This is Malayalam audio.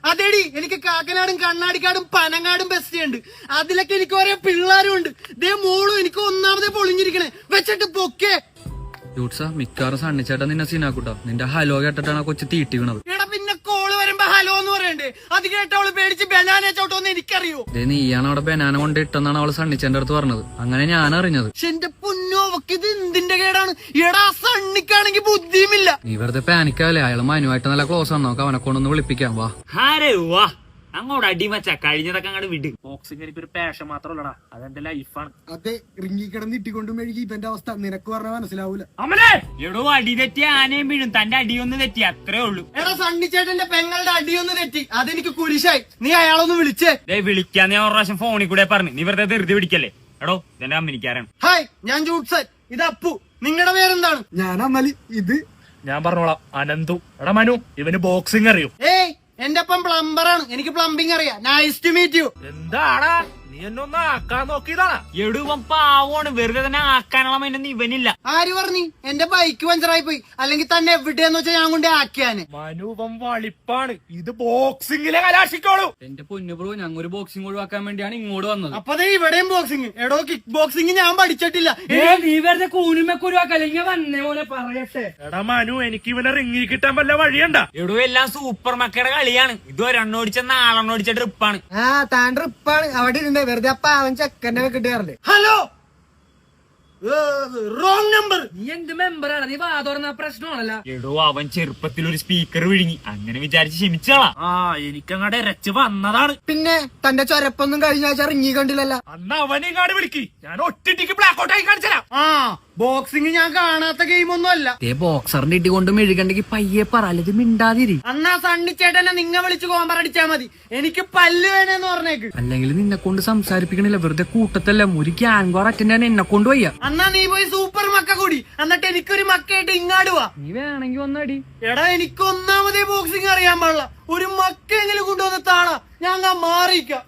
അതേടി, എനിക്ക് കാക്കനാടും കണ്ണാടിക്കാടും പനങ്ങാടും ബെസ്റ്റ് ഉണ്ട്. അതിലൊക്കെ എനിക്ക് ഓരോ പിള്ളേരും ഉണ്ട്. ദേ മോളും എനിക്ക് ഒന്നാമതേ പൊളിഞ്ഞിരിക്കണേ, വെച്ചിട്ട് പൊക്കേ. യൂട്സാ മിക്കവാറും സണ്ണിച്ചേട്ടാ നിന്നെ സീനാക്കൂട്ടാ. നിന്റെ ഹലോ കേട്ടിട്ടാണ് കൊച്ചു തീട്ടി വീണത്. എടാ പിന്നെ കോള് വരുമ്പോ ഹലോ എന്ന് പറയണ്ടേ? അത് കേട്ട അവള് പേടിച്ച് ബനാന ചോട്ടോന്ന് എനിക്കറിയോ. നീയാണ് അവിടെ ബനാന കൊണ്ട് ഇട്ടെന്നാണ് അവള് സണ്ണിച്ചേന്റെ അടുത്ത് പറഞ്ഞത്. അങ്ങനെ ഞാൻ അറിഞ്ഞത്. എന്റെ പൊന്നോ, അവക്ക് ഇത് എന്തിന്റെ കേടാണ്? എടാ സണ്ണിക്കാണെങ്കി ബുദ്ധിയുമില്ല. നീ വെറുതെ പാനിക്കാവല്ലേ? അയാൾ മനുവായിട്ട് നല്ല ക്ലോസ് ആണ്. നോക്കാം, അവനെ കൊണ്ടൊന്ന് വിളിപ്പിക്കാം. വാ അങ്ങോട്ട് അടിമച്ച കഴിഞ്ഞതൊക്കെ അങ്ങോട്ട് വിട്. ബോക്സിംഗ് എനിക്ക് ഒരു പാഷൻ മാത്രമല്ലടാ, അതെന്റെ ലൈഫാണ്. അതെ, റിങ്ങിക്കിടന്ന് ഇട്ടിക്കൊണ്ടും മെഴുകി ഇവന്റെ അവസ്ഥ നിനക്ക് പറഞ്ഞാൽ മനസ്സിലാവൂല. അമലേ എടോ, അടി തെറ്റി ആനയും വീഴും, തന്റെ അടിയൊന്ന് തെറ്റി, അത്രേ ഉള്ളൂ. എടാ സണ്ണിച്ചേട്ടന്റെ പെങ്ങളുടെ അടിയൊന്ന് തെറ്റി, അതെനിക്ക് കുരിശായി. നീ അയാളൊന്ന് വിളിച്ചേ. വിളിക്കാന്ന് ഞാൻ ഒരു പ്രാവശ്യം ഫോണിൽ കൂടെ പറഞ്ഞു. നീ വെറുതെ ധൃതി പിടിക്കല്ലേ. എടോ, ഇതെന്റെ അമ്മനിക്കാരാണ്. ഹായ്, ഞാൻ ജൂട്സൻ. ഇത് അപ്പു. നിങ്ങളുടെ പേരെന്താണ്? ഞാൻ അമലി. ഇത് ഞാൻ പറഞ്ഞോളാം, അനന്തു. എടാ മനു, ഇവന് ബോക്സിംഗ് അറിയോ? ഏയ്, എന്റെ അപ്പം പ്ലംബറാണ്, എനിക്ക് പ്ലംബിംഗ് അറിയാം. Nice to meet you. എന്താടാ നീ എന്നെ ഒന്ന് ആക്കാൻ നോക്കിയതാണാ? എടുവൻ പാവമാണ്, വെറുതെ തന്നെ ആക്കാനുള്ള മൈനൊന്നും ഇവനില്ല. ആര് പറഞ്ഞു? എന്റെ ബൈക്ക് പഞ്ചറായി പോയി, അല്ലെങ്കിൽ തന്നെ എവിടെയെന്ന് വെച്ചാൽ ഞാൻ കൊണ്ട് ആക്കിയാന്. മനുവം വളിപ്പാണ്. ഇത് ബോക്സിംഗിലെ കലാശിക്കോളൂ. എന്റെ പൊന്നു ബ്രോ, ഞങ്ങൾ ഒരു ബോക്സിംഗ് ഒഴിവാക്കാൻ വേണ്ടിയാണ് ഇങ്ങോട്ട് വന്നത്. അപ്പൊ ദേ ഇവിടെയും ബോക്സിംഗ്. എടോ, കിക്ക് ബോക്സിംഗ് ഞാൻ പഠിച്ചിട്ടില്ല. നീ വെറുതെ കൂനുമൊക്കെ ഒഴിവാക്കല്ലെങ്കിൽ വന്നേ പോലെ പറയട്ടെ. എടാ മനു, എനിക്ക് ഇവനെ റിങ്ങി കിട്ടാൻ വല്ല വഴിയണ്ട? എടോ, എല്ലാം സൂപ്പർ മക്കയുടെ കളിയാണ്. ഇത് ഒരെണ്ണോടിച്ച നാളെണ്ണോടിച്ച ട്രിപ്പാണ്. താൻ ട്രിപ്പാണ് അവിടെ ഇരുന്നേ. വെറുതെ അപ്പ അവൻ ചെക്കന്റെ കിട്ടുകാറുണ്ട്. Hello, wrong number. നീ എന്ത് മെമ്പറാണ്? നീ വാതോർന്ന പ്രശ്നമാണല്ലോ. എടോ, അവൻ ചെറുപ്പത്തിൽ ഒരു സ്പീക്കർ വിഴുങ്ങി, അങ്ങനെ വിചാരിച്ച് ക്ഷമിച്ചാളാ. എനിക്കങ്ങടെ ഇരച്ച് വന്നതാണ്. പിന്നെ തന്റെ ചൊരപ്പൊന്നും കഴിഞ്ഞ ആഴ്ച റിങ്ങി കണ്ടില്ലല്ലോ. അന്ന് അവനെങ്ങാട് വിളിക്ക്, ഞാൻ ഒറ്റയ്ക്ക് ബ്ലാക്ക് ഔട്ട് ആയി കാണിച്ചരാം. ബോക്സിംഗ് ഞാൻ കാണാത്ത ഗെയിം ഒന്നും അല്ല. ബോക്സറിന്റെ ഇടി കൊണ്ട് മെഴുകണ്ടെങ്കിൽ പയ്യെ പറയത് മിണ്ടാതിരി. അന്നാ സണ്ണിച്ചേട്ടനെ നിങ്ങ വിളിച്ച് കോമ്പറടിച്ചാ മതി. എനിക്ക് പല്ല് വേണേന്ന് പറഞ്ഞേക്ക്. അല്ലെങ്കിൽ നിന്നെ കൊണ്ട് സംസാരിപ്പിക്കണില്ല, വെറുതെ കൂട്ടത്തല്ല. ഒരു ഗ്യാങ് അറ്റൻഡ് ചെയ്യാൻ എന്നെ കൊണ്ട് വയ്യ. അന്നാ നീ പോയി സൂപ്പർ മക്ക കൂടി, എന്നിട്ട് എനിക്കൊരു മക്കയായിട്ട് ഇങ്ങാടുവാ. നീ വേണമെങ്കിൽ ഒന്നടി. എടാ, എനിക്ക് ഒന്നാമതേ ബോക്സിംഗ് അറിയാൻ പാടില്ല. ഒരു മക്കെങ്കിലും കൊണ്ടുവന്ന് താളാ, ഞാൻ മാറിയിക്കാം.